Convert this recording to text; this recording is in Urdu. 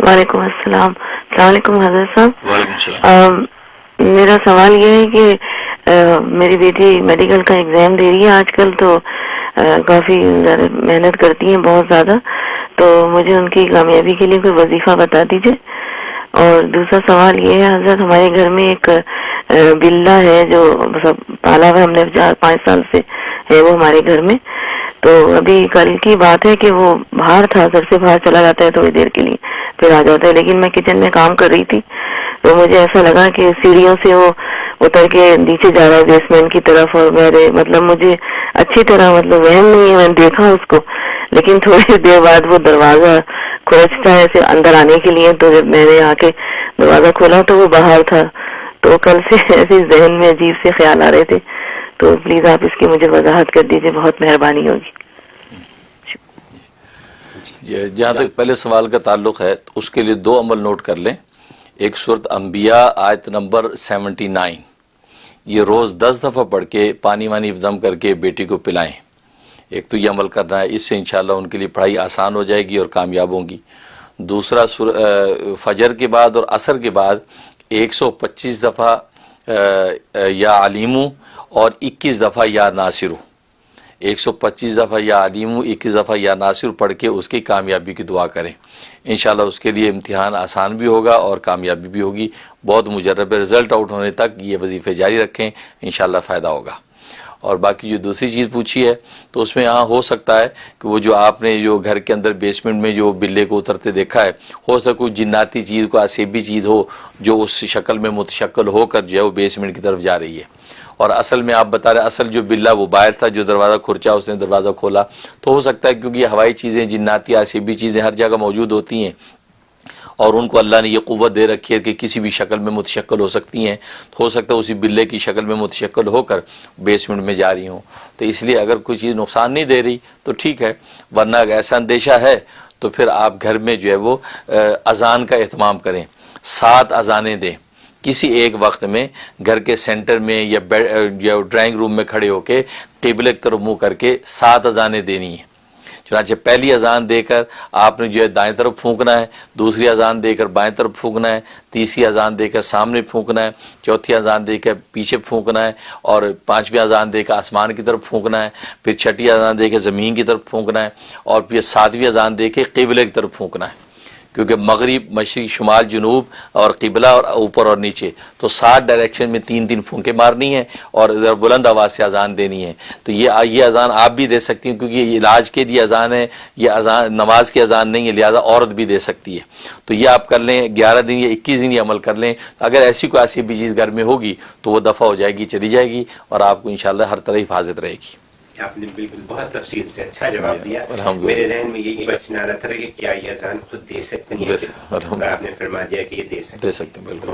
وعلیکم السلام. السلام علیکم حضرت صاحب. وعلیکم السلام. میرا سوال یہ ہے کہ میری بیٹی میڈیکل کا ایگزام دے رہی ہے آج کل، تو کافی محنت کرتی ہیں بہت زیادہ، تو مجھے ان کی کامیابی کے لیے کوئی وظیفہ بتا دیجیے. اور دوسرا سوال یہ ہے حضرت، ہمارے گھر میں ایک بلہ ہے جو سب پالا ہوا، ہم نے 4-5 سال سے ہے وہ ہمارے گھر میں. تو ابھی کل کی بات ہے کہ وہ باہر تھا، گھر سے باہر چلا جاتا ہے تھوڑی دیر کے لیے پھر آ جاتا ہے، لیکن میں کچن میں کام کر رہی تھی تو مجھے ایسا لگا کہ سیڑھیوں سے وہ اتر کے نیچے جا رہا ہے بیسمنٹ کی طرف، اور میرے مجھے اچھی طرح وہم نہیں ہے، میں نے دیکھا اس کو، لیکن تھوڑی دیر بعد وہ دروازہ کھرچتا ہے اسے اندر آنے کے لیے، تو جب میں نے آ کے دروازہ کھولا تو وہ باہر تھا. تو کل سے ایسے ذہن میں عجیب سے خیال آ رہے تھے، تو پلیز آپ اس کی مجھے وضاحت کر دیجیے، بہت مہربانی ہوگی. جہاں تک پہلے سوال کا تعلق ہے تو اس کے لیے 2 عمل نوٹ کر لیں. ایک سورۃ انبیاء آیت نمبر 79، یہ روز 10 دفعہ پڑھ کے پانی وانی دم کر کے بیٹی کو پلائیں. ایک تو یہ عمل کرنا ہے، اس سے انشاءاللہ ان کے لیے پڑھائی آسان ہو جائے گی اور کامیاب ہوں گی. دوسرا فجر کے بعد اور عصر کے بعد 125 دفعہ یا علیمو اور 21 دفعہ یا ناصرو، 125 دفعہ یا علیمو، 21 دفعہ یا ناصر پڑھ کے اس کی کامیابی کی دعا کریں. انشاءاللہ اس کے لیے امتحان آسان بھی ہوگا اور کامیابی بھی ہوگی. بہت مجرب ہے، رزلٹ آؤٹ ہونے تک یہ وظیفے جاری رکھیں، انشاءاللہ فائدہ ہوگا. اور باقی جو دوسری چیز پوچھی ہے تو اس میں ہو سکتا ہے کہ وہ جو آپ نے جو گھر کے اندر بیسمنٹ میں جو بلے کو اترتے دیکھا ہے، ہو سکتا کوئی جناتی چیز، کوئی عصیبی چیز ہو جو اس شکل میں متشکل ہو کر جو ہے وہ بیسمنٹ کی طرف جا رہی ہے. اور اصل میں آپ بتا رہے اصل جو بلہ وہ باہر تھا، جو دروازہ کھرچا اس نے دروازہ کھولا، تو ہو سکتا ہے کیونکہ یہ ہوائی چیزیں، جناتی عصیبی چیزیں ہر جگہ موجود ہوتی ہیں اور ان کو اللہ نے یہ قوت دے رکھی ہے کہ کسی بھی شکل میں متشکل ہو سکتی ہیں، تو ہو سکتا ہے اسی بلے کی شکل میں متشکل ہو کر بیسمنٹ میں جا رہی ہوں. تو اس لیے اگر کوئی چیز نقصان نہیں دے رہی تو ٹھیک ہے، ورنہ اگر ایسا اندیشہ ہے تو پھر آپ گھر میں جو ہے وہ اذان کا اہتمام کریں. 7 اذانیں دیں کسی ایک وقت میں، گھر کے سینٹر میں یا ڈرائنگ روم میں کھڑے ہو کے قبلے کی طرف منہ کر کے 7 اذانیں دینی ہیں. چنانچہ پہلی اذان دے کر آپ نے جو ہے دائیں طرف پھونکنا ہے، دوسری اذان دے کر بائیں طرف پھونکنا ہے، تیسری اذان دے کر سامنے پھونکنا ہے، چوتھی اذان دے کر پیچھے پھونکنا ہے، اور 5ویں اذان دے کر آسمان کی طرف پھونکنا ہے، پھر 6ٹھی اذان دے کے زمین کی طرف پھونکنا ہے، اور پھر 7ویں اذان دے کے قبلے کی طرف پھونکنا ہے. کیونکہ مغرب، مشرق، شمال، جنوب اور قبلہ اور اوپر اور نیچے، تو 7 ڈائریکشن میں 3 پھونکے مارنی ہیں اور بلند آواز سے اذان دینی ہے. تو یہ اذان آپ بھی دے سکتی ہیں، کیونکہ یہ علاج کے لیے اذان ہے، یہ اذان نماز کی اذان نہیں ہے، لہذا عورت بھی دے سکتی ہے. تو یہ آپ کر لیں، 11 دن یا 21 دن یہ عمل کر لیں. اگر ایسی کوئی ایسی بھی چیز گھر میں ہوگی تو وہ دفع ہو جائے گی، چلی جائے گی، اور آپ کو انشاءاللہ ہر طرح حفاظت رہے گی. آپ نے بالکل بہت تفصیل سے اچھا جواب دیا. میرے ذہن میں یہی بس نہ رہا تھا کہ کیا یہ اذان خود دے سکتے ہیں، آپ نے فرما دیا کہ یہ دے سکتے ہیں. بالکل.